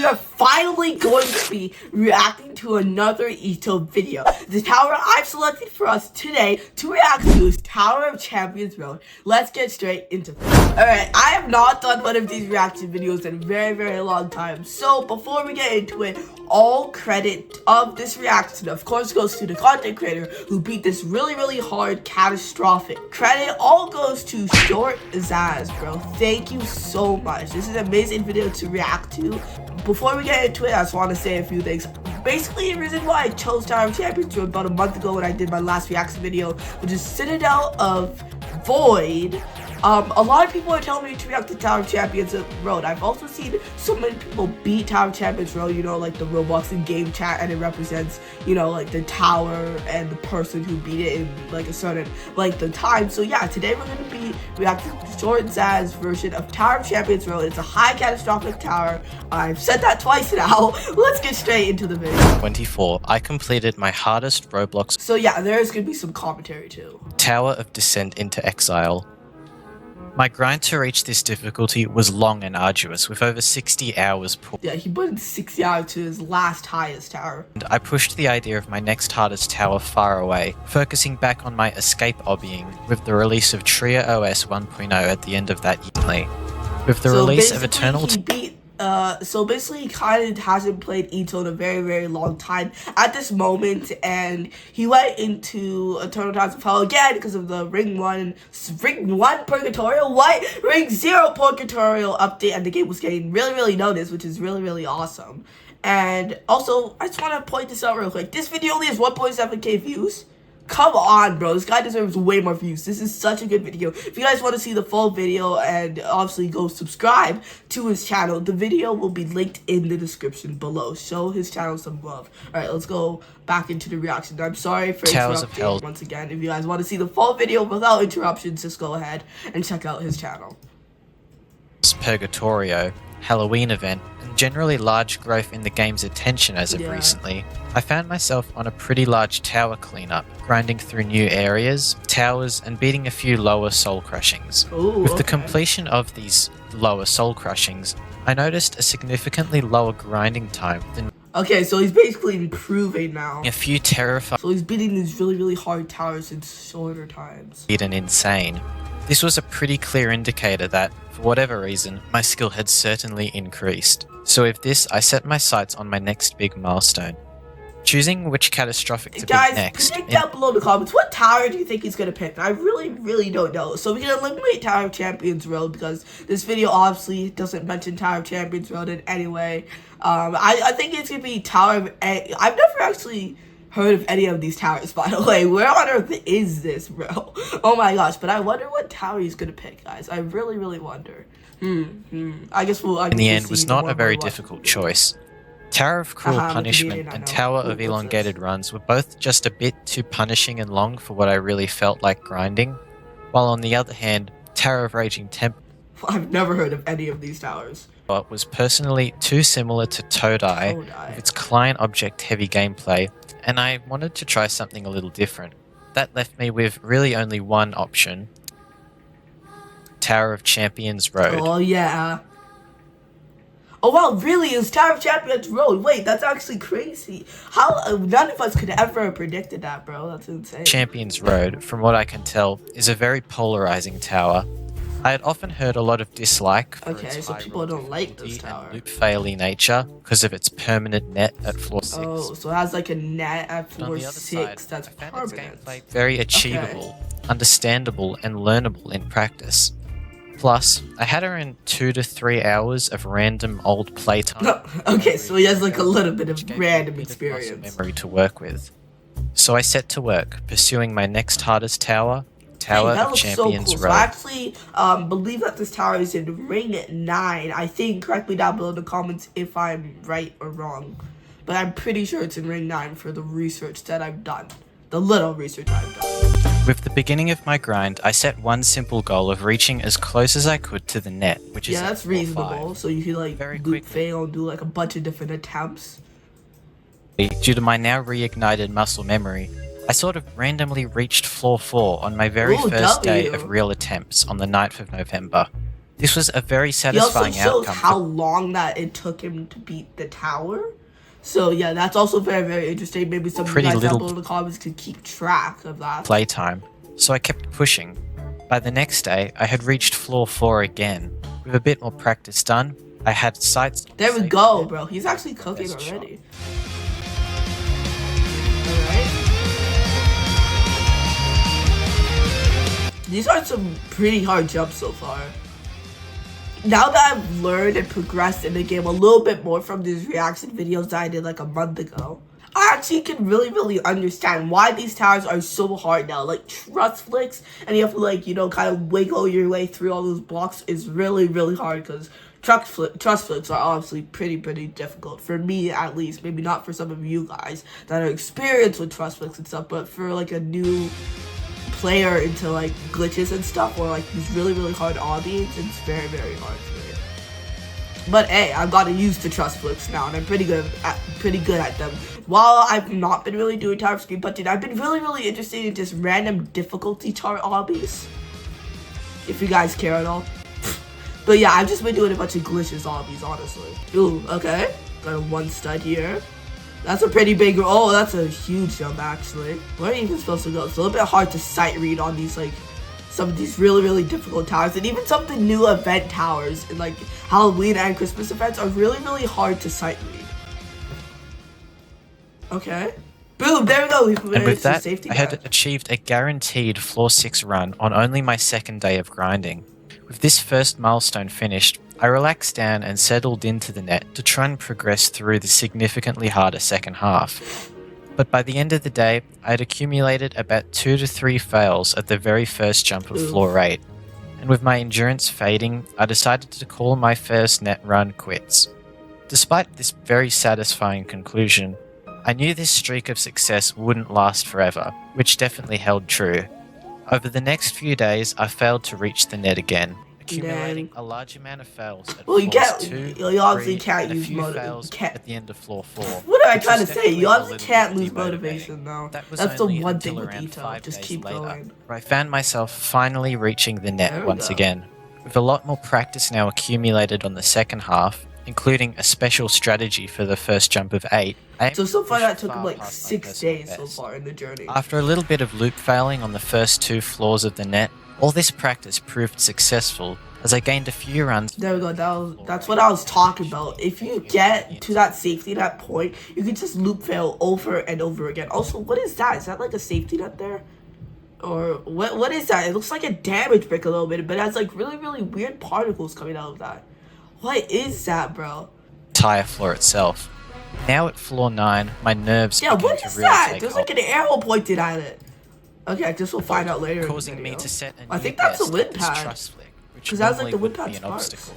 are finally going to be reacting to another EToH video. The tower I've selected for us today to react to is Tower of Champions Road. Let's get straight into this. Alright, I have not done one of these reaction videos in a very long time. So before we get into it, all credit of this reaction of course goes to the content creator who beat this really hard catastrophic. Credit all goes to Short Zaz, bro. Thank you so much. This is an amazing video to react to. Before we get into it, I just want to say a few things. Basically, the reason why I chose Tower of Champions about a month ago when I did my last reaction video, which is Citadel of Void. A lot of people are telling me to react to Tower of Champions Road. I've also seen so many people beat Tower of Champions Road, you know, like the Roblox in game chat, and it represents, you know, like the tower and the person who beat it in like a certain, like the time. So yeah, today we're going to be reacting to Short Zaz's version of Tower of Champions Road. It's a high catastrophic tower. I've said that twice now. Let's get straight into the video. 24. I completed my hardest Roblox. So yeah, there's going to be some commentary too. Tower of Descent into Exile. My grind to reach this difficulty was long and arduous, with over 60 hours pulled. Yeah, he put in 60 hours to his last highest tower. And I pushed the idea of my next hardest tower far away, focusing back on my escape obbying with the release of ToCR 1.0 at the end of that year. With the release of Eternal... So basically he kind of hasn't played EToH in a very long time at this moment, and he went into Eternal Times of Hell again because of the Ring 1 Purgatorial, Ring 0 Purgatorial update, and the game was getting really noticed, which is really awesome. And also, I just want to point this out real quick. This video only has 1.7k views. Come on, bro. This guy deserves way more views. This is such a good video. If you guys want to see the full video and obviously go subscribe to his channel, the video will be linked in the description below. Show his channel some love. Alright, let's go back into the reaction. I'm sorry for interrupting once again. If you guys want to see the full video without interruptions, just go ahead and check out his channel. Purgatorio, Halloween event, and generally large growth in the game's attention as of recently, I found myself on a pretty large tower cleanup, grinding through new areas, towers, and beating a few lower soul crushings. With the completion of these lower soul crushings, I noticed a significantly lower grinding time than... Okay, so he's basically improving now. A few terrifying... So he's beating these really hard towers in shorter times. And insane. This was a pretty clear indicator that, for whatever reason, my skill had certainly increased. So with this, I set my sights on my next big milestone. Choosing which catastrophic to guys, beat next. Guys, down below in the comments, what tower do you think he's going to pick? I really don't know. So we can eliminate Tower of Champions Road because this video obviously doesn't mention Tower of Champions Road in any way. I think it's going to be Tower of... I've never actually heard of any of these towers, by the way. Where on earth is this, bro? Oh my gosh, but I wonder what tower he's going to pick, guys. I really wonder. I guess we'll... in the end, was not a very difficult choice. Tower of Cruel Punishment and Tower of Elongated Runs were both just a bit too punishing and long for what I really felt like grinding, while on the other hand, Tower of Raging Temper... I've never heard of any of these towers. But was personally too similar to ToCR with its client object heavy gameplay, and I wanted to try something a little different. That left me with really only one option. Tower of Champions Road. Oh yeah. Oh wow, really? It's Tower of Champions Road? Wait, that's actually crazy. How none of us could ever have predicted that, bro. That's insane. Champions Road, from what I can tell, is a very polarizing tower. I had often heard a lot of dislike for its so high people don't like this tower. Loop faily nature because of its permanent net at floor 6. Oh, so it has like a net at floor 6 side, that's permanent. Gameplay very achievable, understandable, and learnable in practice. Plus, I had around 2 to 3 hours of random old playtime. Okay, so he has like a little bit of random experience. Memory to work with. So I set to work, pursuing my next hardest tower, Tower of Champions Road. So I actually believe that this tower is in Ring 9. I think, correct me down below in the comments if I'm right or wrong. But I'm pretty sure it's in Ring 9 for the research that I've done. The little research I've done. With the beginning of my grind, I set one simple goal of reaching as close as I could to the net, which is... Yeah, that's reasonable. So you could like loop fail and do like a bunch of different attempts. Due to my now reignited muscle memory, I sort of randomly reached floor 4 on my very first day of real attempts on the 9th of November. This was a very He also satisfying shows outcome. how long that it took him to beat the tower. So yeah, that's also very, very interesting. Maybe some of you guys down below in the comments could keep track of that. Playtime, so I kept pushing. By the next day, I had reached floor 4 again. With a bit more practice done, I had sights. There we go, bro. He's actually cooking already. Alright. These are some pretty hard jumps so far. Now that I've learned and progressed in the game a little bit more from these reaction videos that I did like a month ago, I actually can really understand why these towers are so hard now. Like trust flicks, and you have to like, you know, kind of wiggle your way through all those blocks is really hard, because trust flicks are obviously pretty difficult. For me at least, maybe not for some of you guys that are experienced with trust flicks and stuff, but for like a new player into like glitches and stuff, or like these really hard obbies, it's very hard for me. But hey, I've got to use the trust flips now, and I'm pretty good at them. While I've not been really doing tower screen punching, I've been really interested in just random difficulty chart obbies, if you guys care at all. But yeah, I've just been doing a bunch of glitches obbies, honestly. Ooh, okay, got a 1 stud here. That's a pretty big, oh, that's a huge jump actually. Where are you even supposed to go? It's a little bit hard to sight read on these, like, some of these really difficult towers. And even some of the new event towers in like Halloween and Christmas events are really hard to sight read. Okay. Boom, there we go. And with that, I had achieved a guaranteed floor 6 run on only my 2nd day of grinding. With this first milestone finished, I relaxed down and settled into the net to try and progress through the significantly harder second half. But by the end of the day, I had accumulated about 2 to 3 fails at the very first jump of floor 8. And with my endurance fading, I decided to call my first net run quits. Despite this very satisfying conclusion, I knew this streak of success wouldn't last forever, which definitely held true. Over the next few days, I failed to reach the net again, accumulating a large amount of fails at floors 2, you obviously 3, can't and a use few fails at the end of floor 4. What am I trying to say? You obviously can't lose motivation though. That's the one thing with EToH. Just keep going. Where I found myself finally reaching the net once again. With a lot more practice now accumulated on the second half, including a special strategy for the first jump of 8. So far that took him like 6 days so far in the journey. After a little bit of loop failing on the first 2 floors of the net, all this practice proved successful as I gained a few runs. There we go, that's what I was talking about. If you get to that safety net point, you can just loop fail over and over again. Also, what is that? Is that like a safety net there? Or what is that? It looks like a damage brick a little bit, but it has like really weird particles coming out of that. What is that, bro? Entire floor itself. Now at floor 9, my nerves what began is to really that? take There's hold. like an arrow pointed at it. Okay, I guess we'll find out later. Causing me to set a new I think that's a best wind at this pad. trust flick, which Because that's like normally the wind would pad be an sparks. obstacle.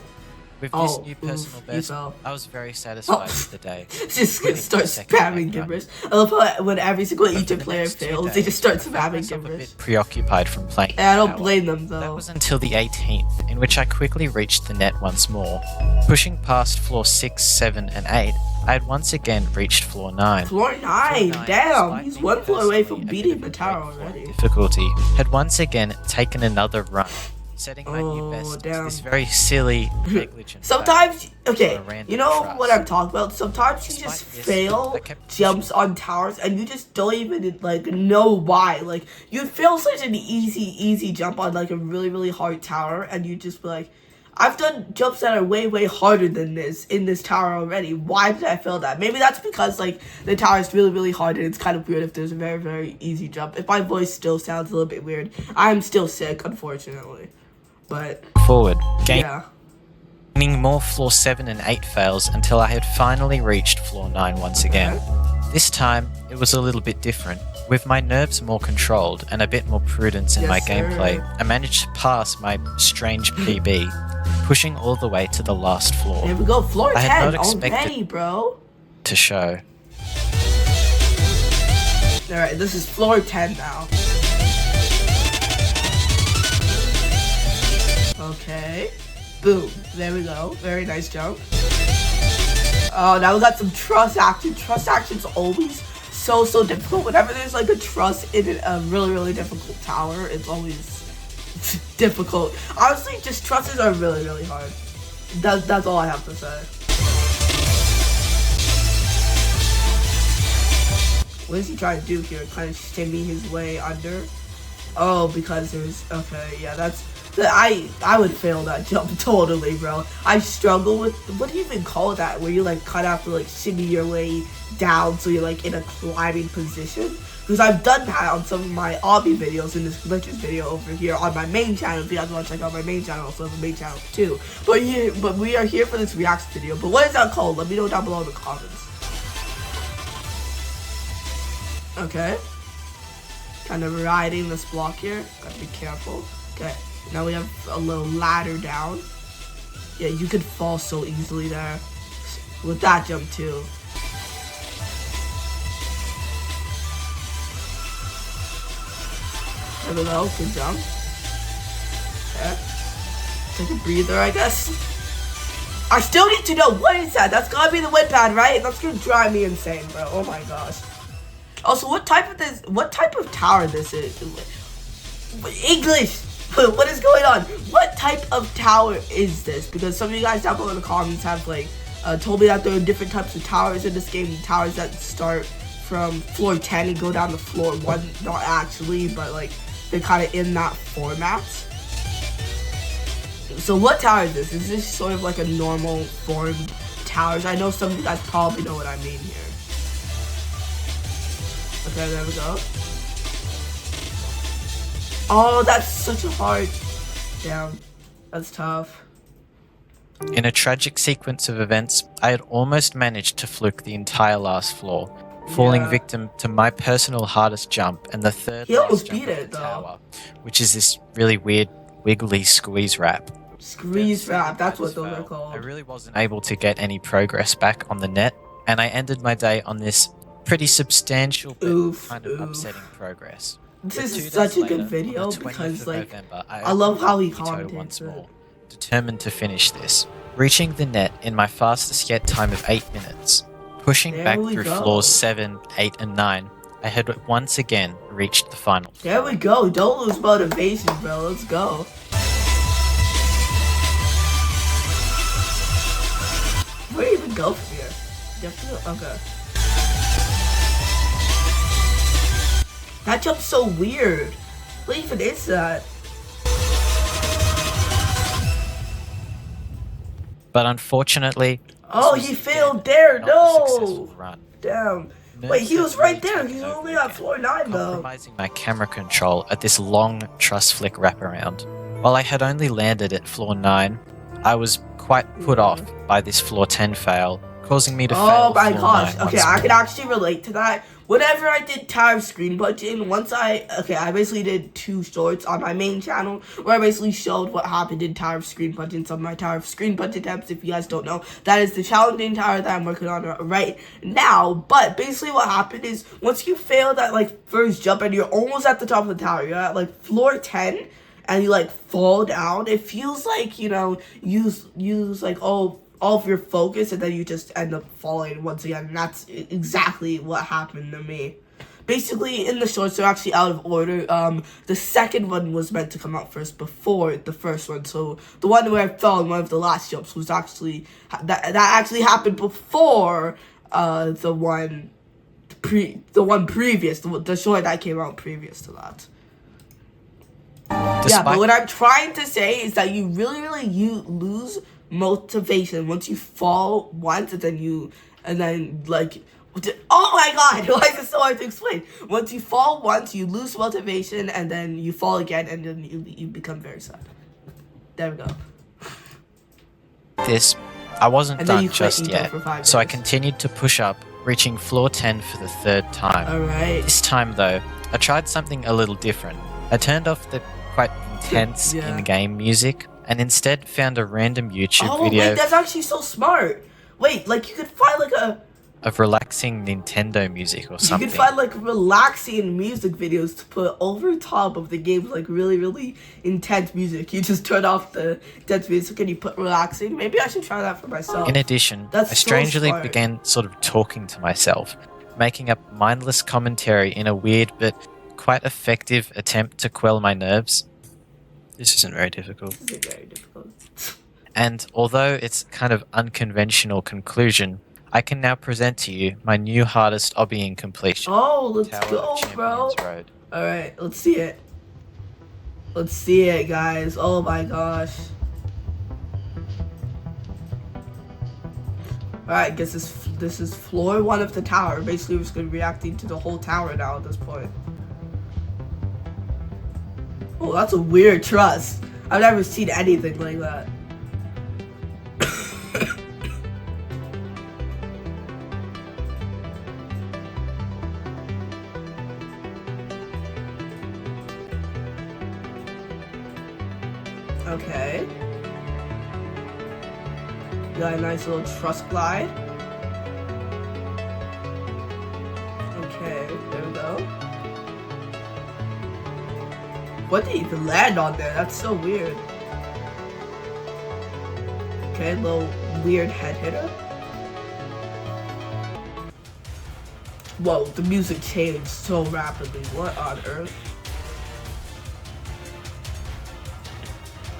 With this new personal best, I was very satisfied with the day. Just start spamming gibberish. I love how when every single EToH player fails, they just start spamming gibberish. Preoccupied from playing. And I don't blame them though. That was until the 18th, in which I quickly reached the net once more. Pushing past floor 6, 7, and 8, I had once again reached floor 9. Floor 9, damn! He's 1 floor away from beating the tower already. Difficulty had once again taken another run, setting my new best. This very silly negligent. Sometimes, okay, you know what I'm talking about? Sometimes you just fail jumps on towers and you just don't even like know why. Like you'd fail such an easy jump on like a really hard tower, and you just be like, I've done jumps that are way harder than this in this tower already. Why did I fail that? Maybe that's because like the tower is really hard, and it's kind of weird if there's a very easy jump. If my voice still sounds a little bit weird, I'm still sick, unfortunately. But forward, yeah. Gaining more floor 7 and 8 fails until I had finally reached floor 9 once again. This time, it was a little bit different. With my nerves more controlled and a bit more prudence in my gameplay, I managed to pass my strange PB, pushing all the way to the last floor. Here we go, floor 10 I had not expected already, bro. To show. Alright, this is floor 10 now. Okay. Boom. There we go. Very nice jump. Oh, now we got some trust action. Trust action's always so difficult. Whenever there's like a trust in a really difficult tower, it's always difficult. Honestly, just trusses are really, really hard. That's all I have to say. What is he trying to do here? Kind of shimmy his way under? Oh, because there's... Okay, yeah, that's... I would fail that jump totally, bro. I struggle with... What do you even call that? Where you, like, kind of have to, like, shimmy your way down so you're, like, in a climbing position? Because I've done that on some of my obby videos in this glitches video over here on my main channel. If you guys want to check out my main channel, I also have a main channel too. But we are here for this reaction video. But what is that called? Let me know down below in the comments. Okay. Kind of riding this block here. Gotta be careful. Okay. Now we have a little ladder down. Yeah, you could fall so easily there. With that jump too. There we go, good jump. Okay. Take a breather, I guess. I still need to know, what is that? That's gotta be the wind pad, right? That's gonna drive me insane, bro. Oh my gosh. Also, what type of tower this is? English! What is going on? What type of tower is this? Because some of you guys down below in the comments have, like, told me that there are different types of towers in this game. Towers that start from floor 10 and go down to floor 1. Not actually, but, like, they're kind of in that format. So what tower is this? Is this sort of like a normal formed towers? I know some of you guys probably know what I mean here. Okay, there we go. Oh, that's such a hard... Damn, that's tough. In a tragic sequence of events, I had almost managed to fluke the entire last floor, falling victim to my personal hardest jump and the third he almost jump beat of it, the though. tower, which is this really weird wiggly squeeze wrap. Squeeze wrap, that's what those are called. I really wasn't able to get any progress back on the net, and I ended my day on this pretty substantial but kind of upsetting progress. This is such a good video because, like, I love how he commented once more, determined to finish this, reaching the net in my fastest yet time of 8 minutes. Pushing back through floors 7, 8, and 9, I had once again reached the final floor. There we go. Don't lose motivation, bro. Let's go. Where do you even go from here? You have to go? Okay. That jump's so weird. What even is that? But unfortunately... Oh, he failed there. No. Run. Damn. Wait, he was right there. He's only on floor 9 though. Compromising my camera control at this long truss flick wraparound. While I had only landed at floor 9, I was quite put off by this floor 10 fail, causing me to fail. Oh my gosh. Okay, I can actually relate to that. Whenever I did tower screen budgeting, I basically did 2 shorts on my main channel where I basically showed what happened in tower screen budgeting. Some of my tower screen budget attempts, if you guys don't know, that is the challenging tower that I'm working on right now. But basically what happened is once you fail that, like, first jump and you're almost at the top of the tower, you're at, like, floor 10 and you, like, fall down, it feels like, you know, use like, all of your focus and then you just end up falling once again, and that's exactly what happened to me. Basically, in the shorts, they're actually out of order. The second one was meant to come out first before the first one, so the one where I fell in one of the last jumps was actually, that actually happened before the one previous, the short that came out previous to that. Yeah, but what I'm trying to say is that you really you lose motivation once you fall once and then like, oh my god, why is it so hard to explain? Once you fall once, you lose motivation and then you fall again and then you become very sad. There we go. I wasn't done just yet, so I continued to push up, reaching floor 10 for the 3rd time. Alright. This time though, I tried something a little different. I turned off the quite intense in-game music and instead found a random YouTube video. Wait, that's actually so smart. Wait, like you could find like of relaxing Nintendo music or something. You could find like relaxing music videos to put over top of the game's like really intense music. You just turn off the intense music and you put relaxing. Maybe I should try that for myself. In addition, I strangely began sort of talking to myself, making up mindless commentary in a weird but quite effective attempt to quell my nerves. This isn't very difficult. This is very difficult. And although it's kind of unconventional conclusion, I can now present to you my new hardest obby in completion. Oh, let's Tower go, of bro. Champions Road. Alright, let's see it. Let's see it, guys. Oh my gosh. Alright, guess this is floor 1 of the tower. Basically, we're just gonna be reacting to the whole tower now at this point. Oh, that's a weird truss. I've never seen anything like that. Okay. Got a nice little truss glide. Okay, there we go. What did he even land on there? That's so weird. Okay, little weird head hitter. Whoa, the music changed so rapidly. What on earth?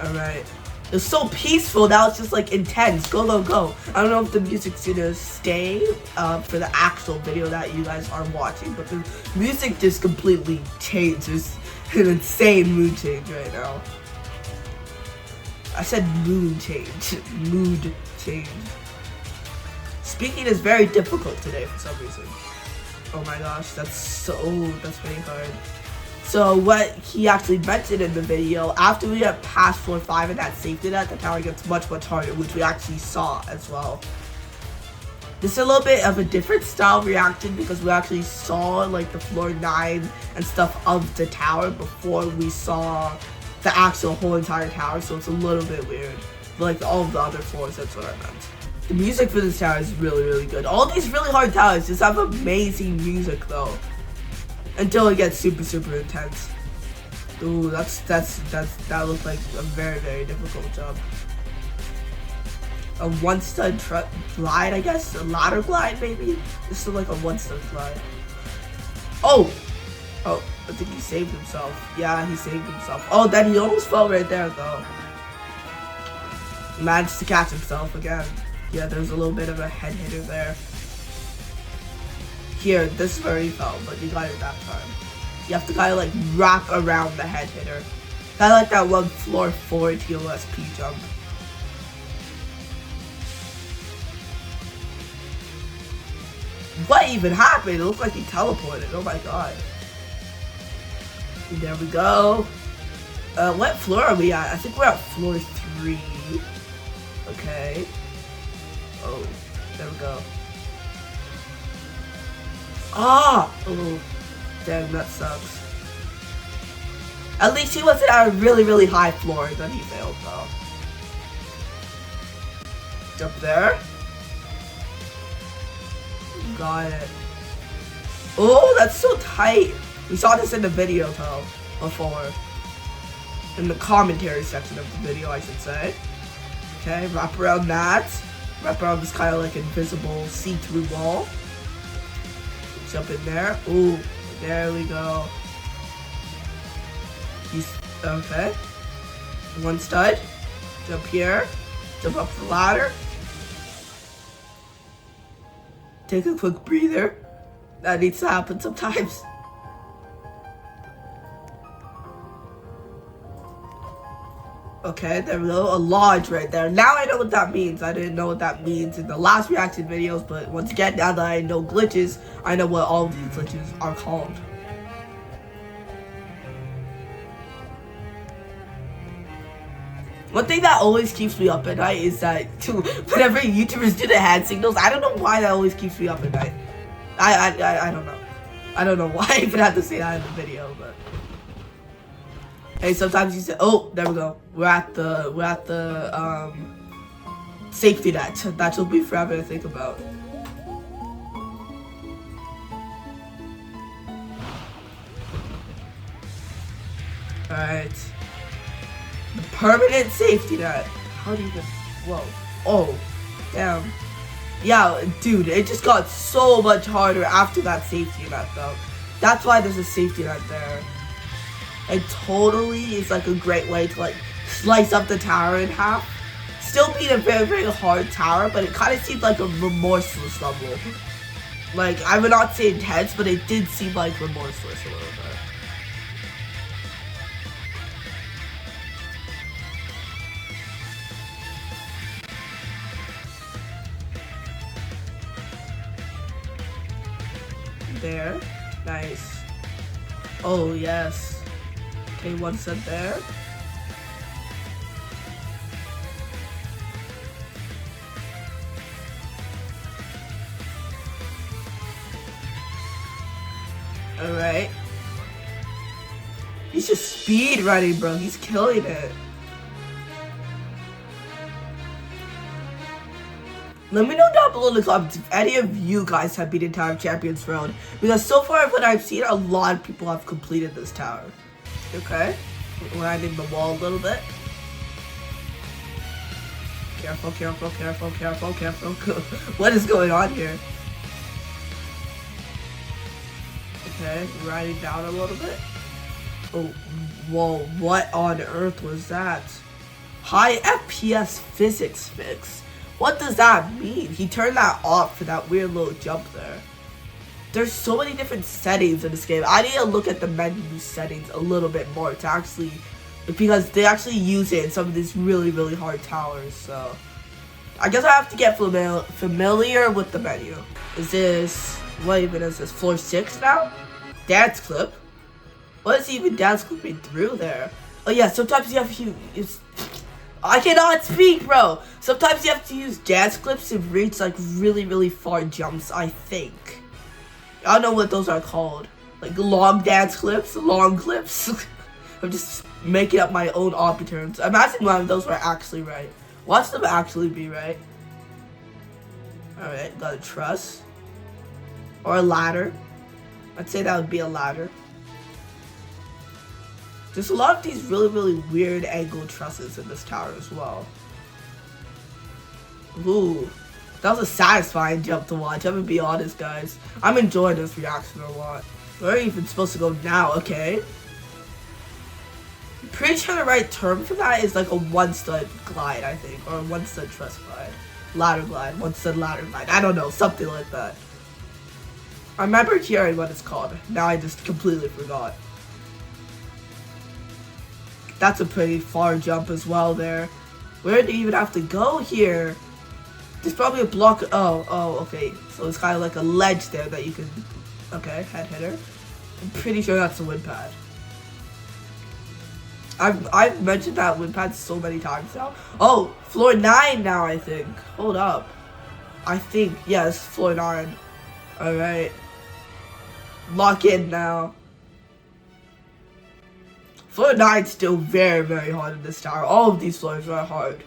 Alright. It's so peaceful, now it's just like intense. Go, go, go. I don't know if the music's gonna stay for the actual video that you guys are watching, but the music just completely changed. There's an insane mood change right now. I said mood change. Mood change. Speaking is very difficult today for some reason. Oh my gosh, that's very hard. So what he actually mentioned in the video, after we get past floor 5 and that safety net, the tower gets much, much harder, which we actually saw as well. This is a little bit of a different style reaction because we actually saw like the floor 9 and stuff of the tower before we saw the actual whole entire tower, so it's a little bit weird. But like all of the other floors, that's what I meant. The music for this tower is really, really good. All these really hard towers just have amazing music though. Until it gets super, super intense. Ooh, that looks like a very, very difficult job. A one-stud glide, I guess? A ladder glide, maybe? This is like a one-stud glide. Oh! Oh, I think he saved himself. Yeah, he saved himself. Oh, then he almost fell right there, though. He managed to catch himself again. Yeah, there's a little bit of a head hitter there. Here, this is where he fell, but you got it that time. You have to kind of like wrap around the head hitter. Kind of like that one floor 4 ToS jump. What even happened? It looked like he teleported. Oh my god. There we go. What floor are we at? I think we're at floor 3. Okay. Oh, there we go. Ah! Oh, damn, that sucks. At least he wasn't at a really, really high floor, then he failed, though. Jump there. Got it. Oh, that's so tight. We saw this in the video, though, before. In the commentary section of the video, I should say. Okay, wrap around that. Wrap around this kind of like invisible see-through wall. Jump in there. Ooh, there we go. He's okay. One stud. Jump here. Jump up the ladder. Take a quick breather. That needs to happen sometimes. Okay, there we go. A lodge right there. Now I know what that means. I didn't know what that means in the last reaction videos, but once again, now that I know glitches, I know what all of these glitches are called. One thing that always keeps me up at night is that whenever YouTubers do the hand signals, I don't know why that always keeps me up at night. I don't know. I don't know why I even had to say that in the video, but hey, sometimes you say, oh, there we go. We're at the safety net. That will be forever to think about. Alright. The permanent safety net. How do you even, whoa. Oh, damn. Yeah, dude, it just got so much harder after that safety net, though. That's why there's a safety net there. It totally is like a great way to like slice up the tower in half. Still being a very, very hard tower, but it kind of seemed like a remorseless level. Like, I would not say intense, but it did seem like remorseless a little bit. There. Nice. Oh, yes. Okay, one set there. Alright. He's just speed running, bro. He's killing it. Let me know down below in the comments if any of you guys have beaten Tower of Champions Road. Because so far what I've seen, a lot of people have completed this tower. Okay. Landing the wall a little bit. Careful, careful, careful, careful, careful. What is going on here? Okay, riding down a little bit. Oh, whoa, what on earth was that? High FPS physics fix. What does that mean? He turned that off for that weird little jump there. There's so many different settings in this game. I need to look at the menu settings a little bit more to actually, because they actually use it in some of these really, really hard towers, so. I guess I have to get familiar with the menu. Is this, what even is this, floor 6 now? Dance clip? What is even dance clipping through there? Oh yeah, sometimes you have to use, I cannot speak, bro! Sometimes you have to use dance clips to reach like really, really far jumps, I think. I don't know what those are called. Like long dance clips, long clips. I'm just making up my own OP terms. Imagine one of those were actually right. Watch them actually be right. Alright, got a truss. Or a ladder. I'd say that would be a ladder. There's a lot of these really, really weird angled trusses in this tower as well. Ooh. That was a satisfying jump to watch. I'm gonna be honest, guys. I'm enjoying this reaction a lot. Where are you even supposed to go now? Okay. I'm pretty sure the right term for that is like a one-stud glide, I think. Or a one-stud truss glide. Ladder glide. One-stud ladder glide. I don't know. Something like that. I remember hearing what it's called. Now I just completely forgot. That's a pretty far jump as well there. Where do you even have to go here? There's probably a block. Oh, okay. So it's kind of like a ledge there that you can. Okay, head hitter. I'm pretty sure that's a wind pad. I've mentioned that wind pad so many times now. Oh, floor 9 now, I think. Hold up. I think, yes, floor 9. Alright. Lock in now. Floor 9 is still very, very hard in this tower. All of these floors are hard.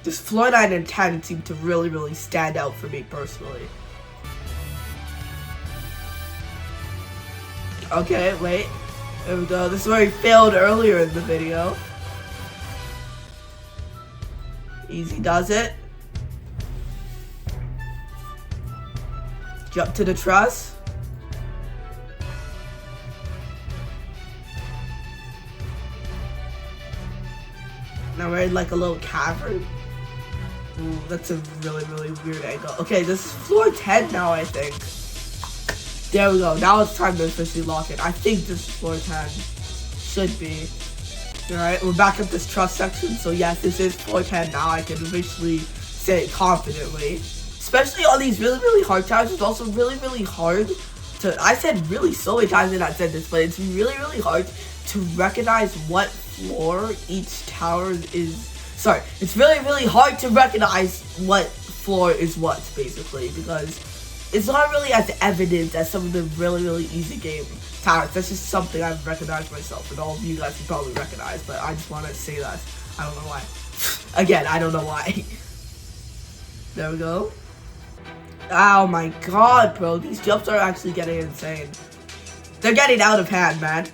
This floor 9 and 10 seem to really, really stand out for me personally. Okay, wait. There we go. This is where he failed earlier in the video. Easy does it. Jump to the truss. Now we're in like a little cavern. Ooh, that's a really, really weird angle. Okay, this is floor 10 now, I think. There we go. Now it's time to officially lock it. I think this is floor 10. Should be. Alright, we're back at this truss section. So yes, this is floor 10 now. I can officially say it confidently. Especially on these really, really hard towers. It's also really, really hard to... I said really so many times in that sentence, but it's really, really hard to recognize what floor each tower is. Sorry, it's really, really hard to recognize what floor is what, basically, because it's not really as evident as some of the really, really easy game towers. That's just something I've recognized myself, and all of you guys can probably recognize, but I just want to say that. I don't know why. Again, I don't know why. There we go. Oh my god, bro. These jumps are actually getting insane. They're getting out of hand, man.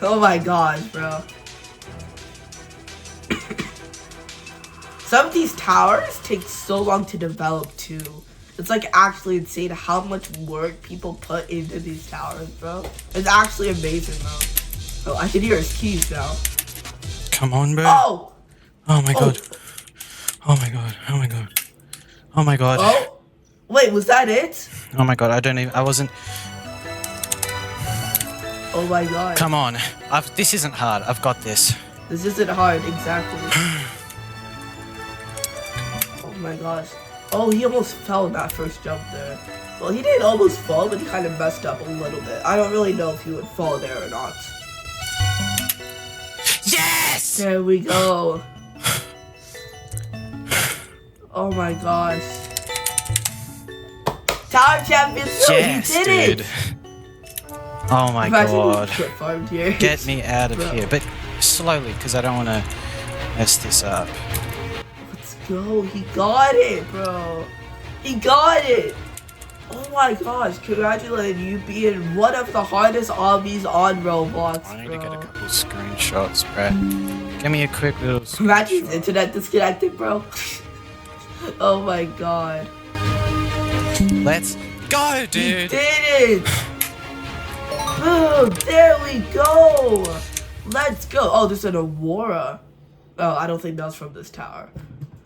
Oh my gosh, bro. Some of these towers take so long to develop too. It's like actually insane how much work people put into these towers, bro. It's actually amazing, bro. Oh, I can hear his keys now. Come on, bro. Oh! Oh my god. Oh my god. Oh my god. Oh my god. Oh! Wait, was that it? Oh my god, I wasn't. Oh my god. Come on. This isn't hard. I've got this. This isn't hard, exactly. Oh my gosh. Oh, he almost fell in that first jump there. Well, he didn't almost fall, but he kind of messed up a little bit. I don't really know if he would fall there or not. Yes! There we go. Oh my gosh. Tower Champions, Yes, you did dude. it! Oh my god. Farmed here. Get me out of Bro. here. But slowly, because I don't want to mess this up. Let's go. He got it, bro. He got it. Oh my gosh. Congratulations. You being one of the hardest obbies on Roblox, I need bro. to get a couple screenshots, bruh. Give me a quick little Imagine his screenshot. internet disconnected, bro. Oh my god. Let's go, He dude! did it! Boom! There we go! Let's go! Oh, there's an Aurora. Oh, I don't think that's from this tower.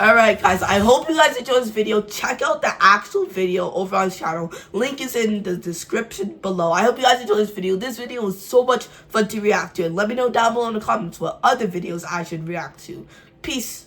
Alright guys, I hope you guys enjoyed this video. Check out the actual video over on his channel. Link is in the description below. I hope you guys enjoyed this video. This video was so much fun to react to. And let me know down below in the comments what other videos I should react to. Peace!